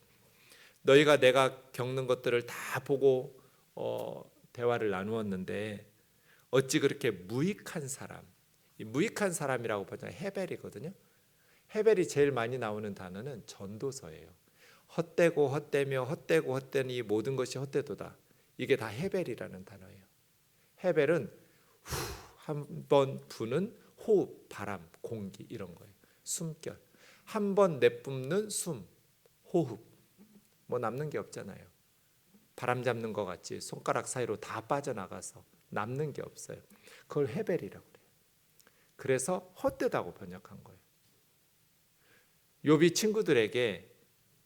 너희가 내가 겪는 것들을 다 보고 대화를 나누었는데 어찌 그렇게 무익한 사람, 이 무익한 사람이라고 보면 헤벨이거든요. 헤벨이 제일 많이 나오는 단어는 전도서예요. 헛되고 헛되며 헛되고 헛되니 모든 것이 헛되도다. 이게 다 헤벨이라는 단어예요. 헤벨은 한 번 부는 호흡, 바람, 공기 이런 거예요. 숨결. 한 번 내뿜는 숨, 호흡. 뭐 남는 게 없잖아요. 바람 잡는 것 같이 손가락 사이로 다 빠져나가서 남는 게 없어요. 그걸 헤벨이라고 그래요. 그래서 헛되다고 번역한 거예요. 욥이 친구들에게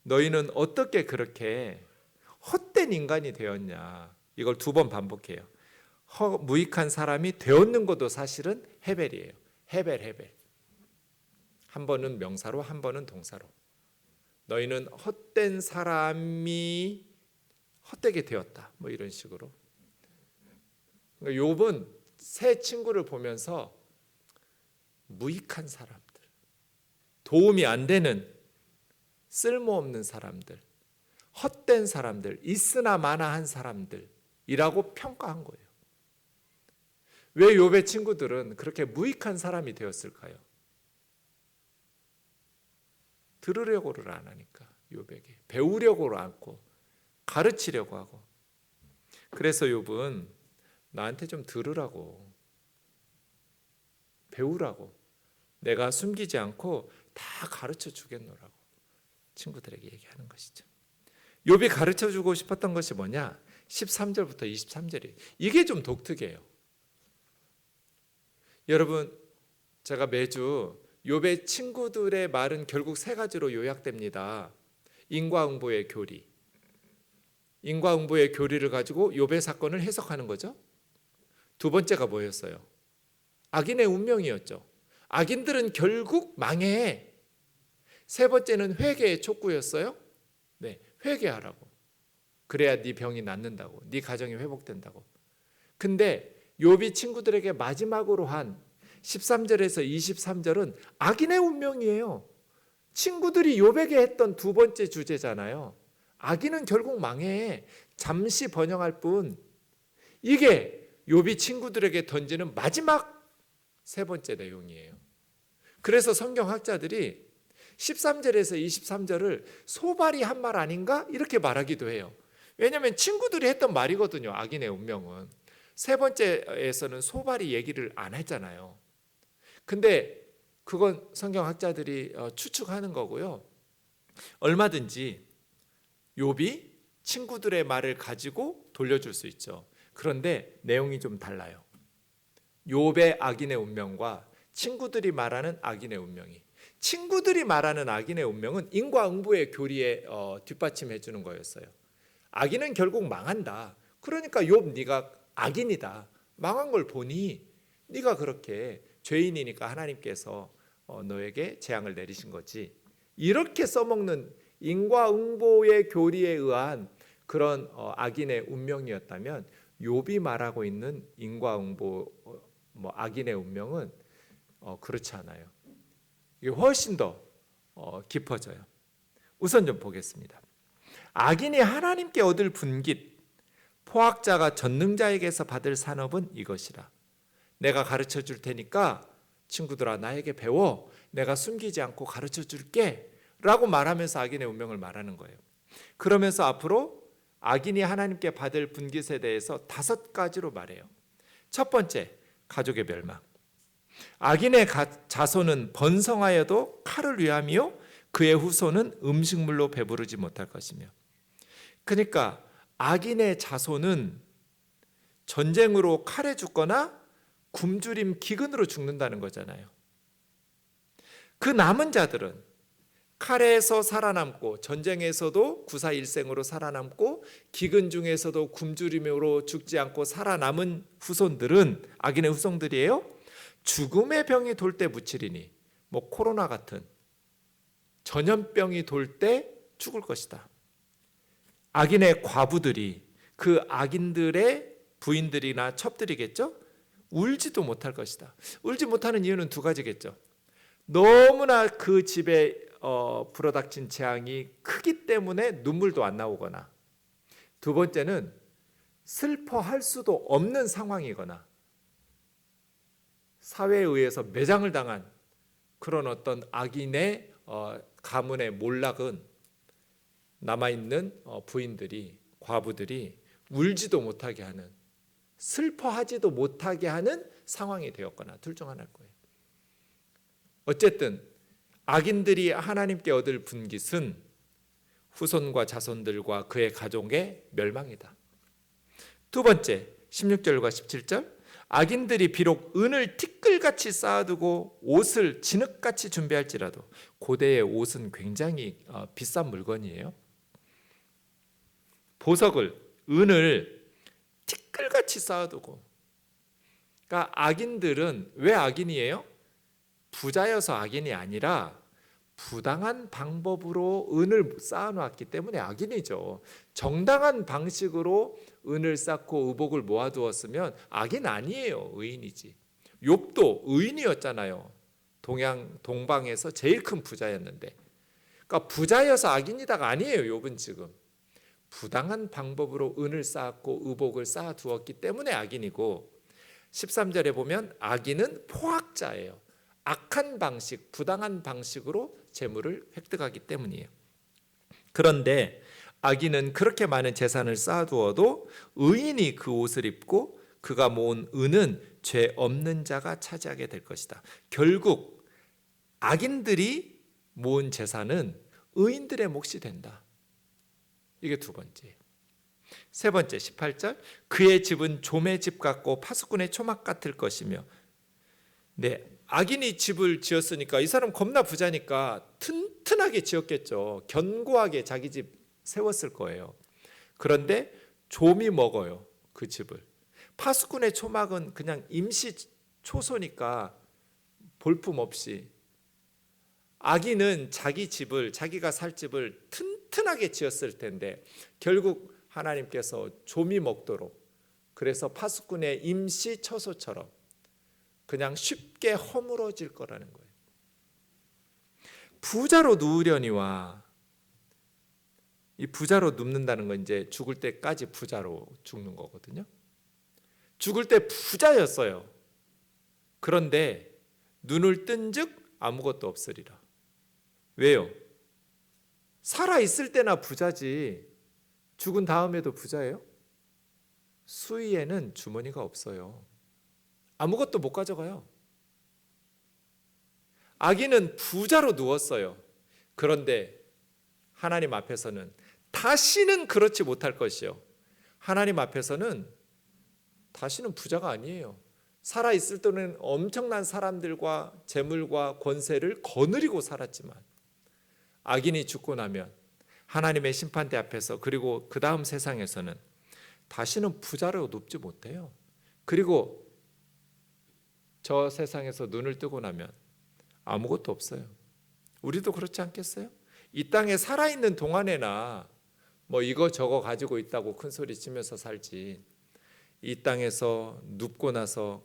너희는 어떻게 그렇게 헛된 인간이 되었냐, 이걸 2번 반복해요. 무익한 사람이 되었는 것도 사실은 헤벨이에요. 헤벨. 한 번은 명사로, 한 번은 동사로. 너희는 헛된 사람이 헛되게 되었다. 뭐 이런 식으로. 그러니까 욥은 세 친구를 보면서 무익한 사람들, 도움이 안 되는 쓸모없는 사람들, 헛된 사람들, 있으나 마나한 사람들이라고 평가한 거예요. 왜 욥의 친구들은 그렇게 무익한 사람이 되었을까요? 들으려고를 안 하니까. 욥에게 배우려고를 않고 가르치려고 하고. 그래서 욥은 나한테 좀 들으라고, 배우라고, 내가 숨기지 않고 다 가르쳐 주겠노라고 친구들에게 얘기하는 것이죠. 욥이 가르쳐 주고 싶었던 것이 뭐냐? 13절부터 23절이 이게 좀 독특해요. 여러분, 제가 매주 욥의 친구들의 말은 결국 세 가지로 요약됩니다. 인과응보의 교리. 인과응보의 교리를 가지고 욥의 사건을 해석하는 거죠. 두 번째가 뭐였어요? 악인의 운명이었죠. 악인들은 결국 망해. 세 번째는 회개의 촉구였어요. 네, 회개하라고. 그래야 네 병이 낫는다고, 네 가정이 회복된다고. 근데 욥이 친구들에게 마지막으로 한 13절에서 23절은 악인의 운명이에요. 친구들이 욥에게 했던 두 번째 주제잖아요. 악인은 결국 망해. 잠시 번영할 뿐. 이게 욥이 친구들에게 던지는 마지막 세 번째 내용이에요. 그래서 성경학자들이 13절에서 23절을 소발이 한 말 아닌가? 이렇게 말하기도 해요. 왜냐하면 친구들이 했던 말이거든요. 악인의 운명은. 세 번째에서는 소발이 얘기를 안 했잖아요. 근데 그건 성경학자들이 추측하는 거고요. 얼마든지 욥이 친구들의 말을 가지고 돌려줄 수 있죠. 그런데 내용이 좀 달라요. 욥의 악인의 운명과 친구들이 말하는 악인의 운명이, 친구들이 말하는 악인의 운명은 인과응보의 교리에 뒷받침해 주는 거였어요. 악인은 결국 망한다. 그러니까 욥 네가 악인이다. 망한 걸 보니 네가 그렇게 죄인이니까 하나님께서 너에게 재앙을 내리신 거지. 이렇게 써먹는 인과응보의 교리에 의한 그런 악인의 운명이었다면 욥이 말하고 있는 인과응보 악인의 운명은 그렇지 않아요. 이게 훨씬 더 깊어져요. 우선 좀 보겠습니다. 악인이 하나님께 얻을 분깃, 포학자가 전능자에게서 받을 산업은 이것이라. 내가 가르쳐 줄 테니까 친구들아 나에게 배워. 내가 숨기지 않고 가르쳐 줄게 라고 말하면서 악인의 운명을 말하는 거예요. 그러면서 앞으로 악인이 하나님께 받을 분깃에 대해서 5가지로 말해요. 첫 번째, 가족의 멸망. 악인의 자손은 번성하여도 칼을 위함이요 그의 후손은 음식물로 배부르지 못할 것이며. 그러니까 악인의 자손은 전쟁으로 칼에 죽거나 굶주림 기근으로 죽는다는 거잖아요. 그 남은 자들은 칼에서 살아남고 전쟁에서도 구사일생으로 살아남고 기근 중에서도 굶주림으로 죽지 않고 살아남은 후손들은 악인의 후손들이에요. 죽음의 병이 돌 때 묻히리니, 코로나 같은 전염병이 돌 때 죽을 것이다. 악인의 과부들이, 그 악인들의 부인들이나 첩들이겠죠? 울지도 못할 것이다. 울지 못하는 이유는 2가지겠죠. 너무나 그 집에 불어닥친 재앙이 크기 때문에 눈물도 안 나오거나, 두 번째는 슬퍼할 수도 없는 상황이거나 사회에 의해서 매장을 당한 그런 어떤 악인의 가문의 몰락은 남아있는 부인들이, 과부들이 울지도 못하게 하는, 슬퍼하지도 못하게 하는 상황이 되었거나 둘 중 하나일 거예요. 어쨌든 악인들이 하나님께 얻을 분깃은 후손과 자손들과 그의 가족의 멸망이다. 두 번째, 16절과 17절. 악인들이 비록 은을 티끌같이 쌓아두고 옷을 진흙같이 준비할지라도, 고대의 옷은 굉장히 비싼 물건이에요. 보석을, 은을 티끌같이 쌓아두고. 그러니까 악인들은 왜 악인이에요? 부자여서 악인이 아니라 부당한 방법으로 은을 쌓아놨기 때문에 악인이죠. 정당한 방식으로 은을 쌓고 의복을 모아두었으면 악인 아니에요. 의인이지. 욥도 의인이었잖아요. 동방에서 제일 큰 부자였는데. 그러니까 부자여서 악인이다가 아니에요. 욥은 지금. 부당한 방법으로 은을 쌓았고 의복을 쌓아두었기 때문에 악인이고, 13절에 보면 악인은 포악자예요. 악한 방식, 부당한 방식으로 재물을 획득하기 때문이에요. 그런데 악인은 그렇게 많은 재산을 쌓아두어도 의인이 그 옷을 입고 그가 모은 은은 죄 없는 자가 차지하게 될 것이다. 결국 악인들이 모은 재산은 의인들의 몫이 된다. 이게 두 번째. 세 번째 18절, 그의 집은 좀의 집 같고 파수꾼의 초막 같을 것이며. 네, 악인이 집을 지었으니까 이 사람 겁나 부자니까 튼튼하게 지었겠죠. 견고하게 자기 집 세웠을 거예요. 그런데 좀이 먹어요, 그 집을. 파수꾼의 초막은 그냥 임시 초소니까 볼품없이. 악인은 자기 집을, 자기가 살 집을 튼튼하게 지었을 텐데 결국 하나님께서 좀이 먹도록, 그래서 파수꾼의 임시 처소처럼 그냥 쉽게 허물어질 거라는 거예요. 부자로 누우려니와, 이 부자로 눕는다는 건 이제 죽을 때까지 부자로 죽는 거거든요. 죽을 때 부자였어요. 그런데 눈을 뜬즉 아무것도 없으리라. 왜요? 살아있을 때나 부자지 죽은 다음에도 부자예요? 수위에는 주머니가 없어요. 아무것도 못 가져가요. 악인은 부자로 누웠어요. 그런데 하나님 앞에서는 다시는 그렇지 못할 것이요. 하나님 앞에서는 다시는 부자가 아니에요. 살아있을 때는 엄청난 사람들과 재물과 권세를 거느리고 살았지만 악인이 죽고 나면 하나님의 심판대 앞에서, 그리고 그 다음 세상에서는 다시는 부자로 눕지 못해요. 그리고 저 세상에서 눈을 뜨고 나면 아무것도 없어요. 우리도 그렇지 않겠어요? 이 땅에 살아있는 동안에나 뭐 이거 가지고 있다고 큰 소리 치면서 살지, 이 땅에서 눕고 나서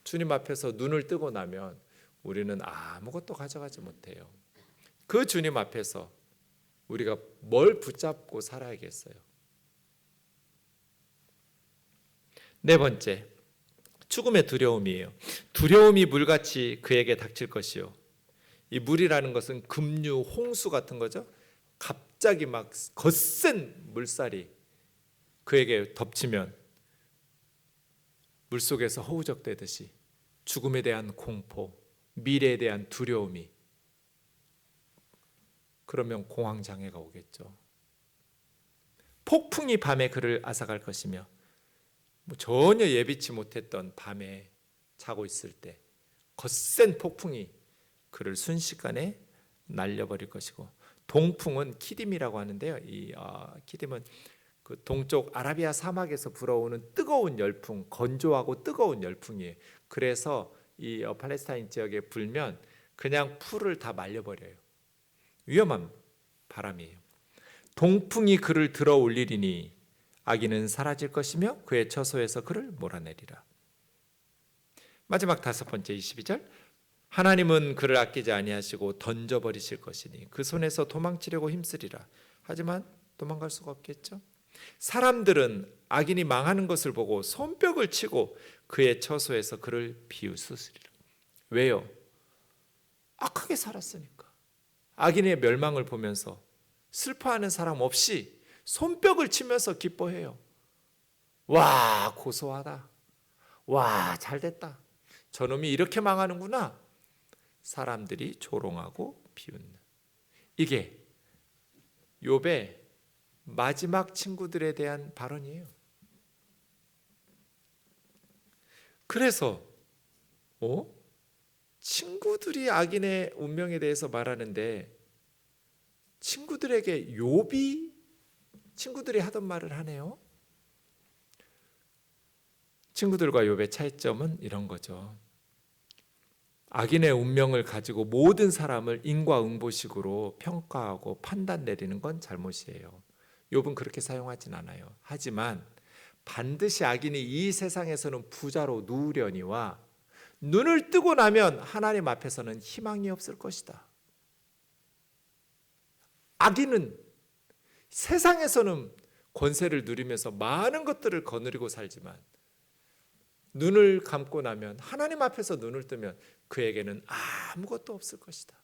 주님 앞에서 눈을 뜨고 나면 우리는 아무것도 가져가지 못해요. 그 주님 앞에서 우리가 뭘 붙잡고 살아야겠어요? 네 번째, 죽음의 두려움이에요. 두려움이 물같이 그에게 닥칠 것이요. 이 물이라는 것은 급류, 홍수 같은 거죠. 갑자기 막 거센 물살이 그에게 덮치면 물속에서 허우적대듯이 죽음에 대한 공포, 미래에 대한 두려움이, 그러면 공황장애가 오겠죠. 폭풍이 밤에 그를 앗아갈 것이며, 전혀 예비치 못했던 밤에 자고 있을 때 거센 폭풍이 그를 순식간에 날려버릴 것이고, 동풍은 키딤이라고 하는데요. 이 키딤은 그 동쪽 아라비아 사막에서 불어오는 뜨거운 열풍, 건조하고 뜨거운 열풍이에요. 그래서 이 팔레스타인 지역에 불면 그냥 풀을 다 말려버려요. 위험한 바람이에요. 동풍이 그를 들어 올리리니 악인은 사라질 것이며 그의 처소에서 그를 몰아내리라. 마지막 다섯 번째 22절, 하나님은 그를 아끼지 아니하시고 던져버리실 것이니 그 손에서 도망치려고 힘쓰리라. 하지만 도망갈 수가 없겠죠. 사람들은 악인이 망하는 것을 보고 손뼉을 치고 그의 처소에서 그를 비웃으리라. 왜요? 악하게 살았으니까. 악인의 멸망을 보면서 슬퍼하는 사람 없이 손뼉을 치면서 기뻐해요. 와, 고소하다. 와, 잘됐다. 저놈이 이렇게 망하는구나. 사람들이 조롱하고 비웃는, 이게 욥의 마지막 친구들에 대한 발언이에요. 그래서 친구들이 악인의 운명에 대해서 말하는데 친구들에게 욥이 친구들이 하던 말을 하네요. 친구들과 욥의 차이점은 이런 거죠. 악인의 운명을 가지고 모든 사람을 인과응보식으로 평가하고 판단 내리는 건 잘못이에요. 욥은 그렇게 사용하진 않아요. 하지만 반드시 악인이 이 세상에서는 부자로 누우려니와 눈을 뜨고 나면 하나님 앞에서는 희망이 없을 것이다. 악인은 세상에서는 권세를 누리면서 많은 것들을 거느리고 살지만 눈을 감고 나면, 하나님 앞에서 눈을 뜨면 그에게는 아무것도 없을 것이다.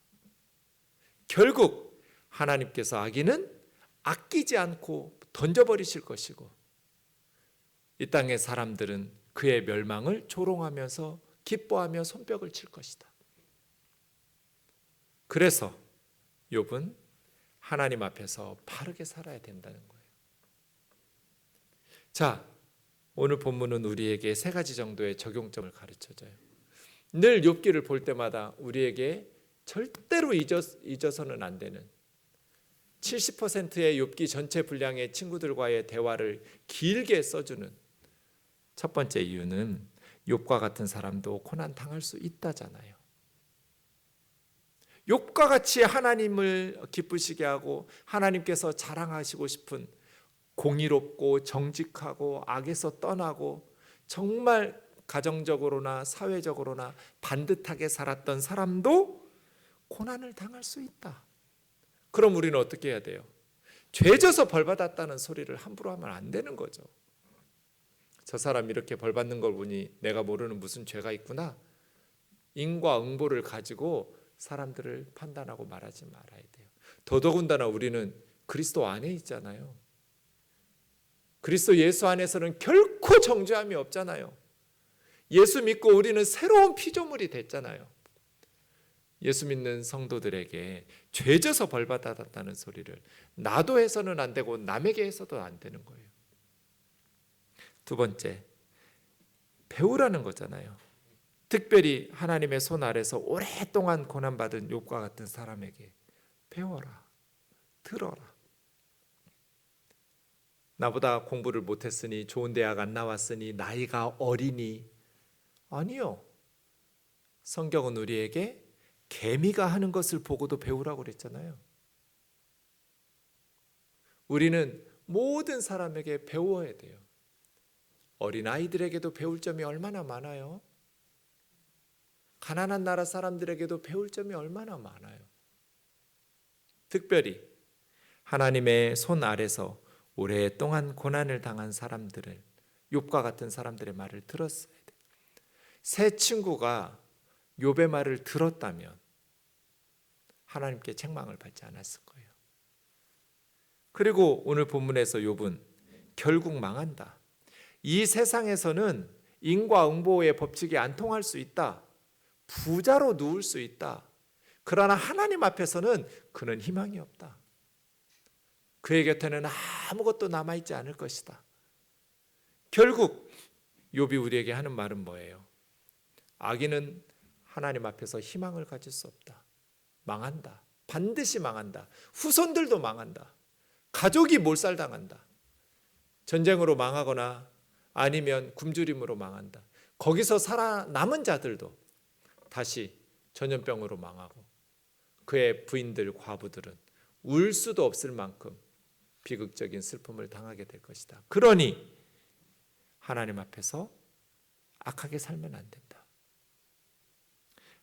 결국 하나님께서 악인은 아끼지 않고 던져버리실 것이고, 이 땅의 사람들은 그의 멸망을 조롱하면서 기뻐하며 손뼉을 칠 것이다. 그래서 욥은 하나님 앞에서 바르게 살아야 된다는 거예요. 자, 오늘 본문은 우리에게 세 가지 정도의 적용점을 가르쳐줘요. 늘 욥기를 볼 때마다 우리에게 절대로 잊어서는 안 되는 70%의 욥기 전체 분량의 친구들과의 대화를 길게 써주는 첫 번째 이유는 욥과 같은 사람도 고난 당할 수 있다잖아요. 욥과 같이 하나님을 기쁘시게 하고 하나님께서 자랑하시고 싶은 공의롭고 정직하고 악에서 떠나고 정말 가정적으로나 사회적으로나 반듯하게 살았던 사람도 고난을 당할 수 있다. 그럼 우리는 어떻게 해야 돼요? 죄져서 벌받았다는 소리를 함부로 하면 안 되는 거죠. 저 사람 이렇게 벌받는 걸 보니 내가 모르는 무슨 죄가 있구나. 인과응보를 가지고 사람들을 판단하고 말하지 말아야 돼요. 더더군다나 우리는 그리스도 안에 있잖아요. 그리스도 예수 안에서는 결코 정죄함이 없잖아요. 예수 믿고 우리는 새로운 피조물이 됐잖아요. 예수 믿는 성도들에게 죄져서 벌받았다는 소리를 나도 해서는 안 되고 남에게 해서도 안 되는 거예요. 두 번째, 배우라는 거잖아요. 특별히 하나님의 손 아래서 오랫동안 고난받은 욥과 같은 사람에게 배워라, 들어라. 나보다 공부를 못했으니, 좋은 대학 안 나왔으니, 나이가 어리니. 아니요. 성경은 우리에게 개미가 하는 것을 보고도 배우라고 그랬잖아요. 우리는 모든 사람에게 배워야 돼요. 어린아이들에게도 배울 점이 얼마나 많아요. 가난한 나라 사람들에게도 배울 점이 얼마나 많아요. 특별히 하나님의 손 아래서 오랫동안 고난을 당한 사람들을, 욥과 같은 사람들의 말을 들었어야 돼요. 새 친구가 욥의 말을 들었다면 하나님께 책망을 받지 않았을 거예요. 그리고 오늘 본문에서 욥은 결국 망한다. 이 세상에서는 인과응보의 법칙이 안 통할 수 있다. 부자로 누울 수 있다. 그러나 하나님 앞에서는 그는 희망이 없다. 그의 곁에는 아무것도 남아있지 않을 것이다. 결국 욥이 우리에게 하는 말은 뭐예요? 악인은 하나님 앞에서 희망을 가질 수 없다. 망한다. 반드시 망한다. 후손들도 망한다. 가족이 몰살당한다. 전쟁으로 망하거나 아니면 굶주림으로 망한다. 거기서 살아남은 자들도 다시 전염병으로 망하고 그의 부인들, 과부들은 울 수도 없을 만큼 비극적인 슬픔을 당하게 될 것이다. 그러니 하나님 앞에서 악하게 살면 안 된다.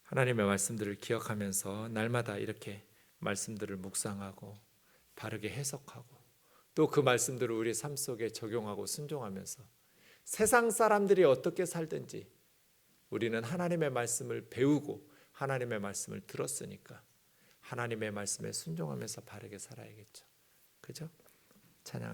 하나님의 말씀들을 기억하면서 날마다 이렇게 말씀들을 묵상하고 바르게 해석하고 또 그 말씀들을 우리 삶 속에 적용하고 순종하면서 세상 사람들이 어떻게 살든지 우리는 하나님의 말씀을 배우고 하나님의 말씀을 들었으니까 하나님의 말씀에 순종하면서 바르게 살아야겠죠. 그죠? 찬양하겠습니다.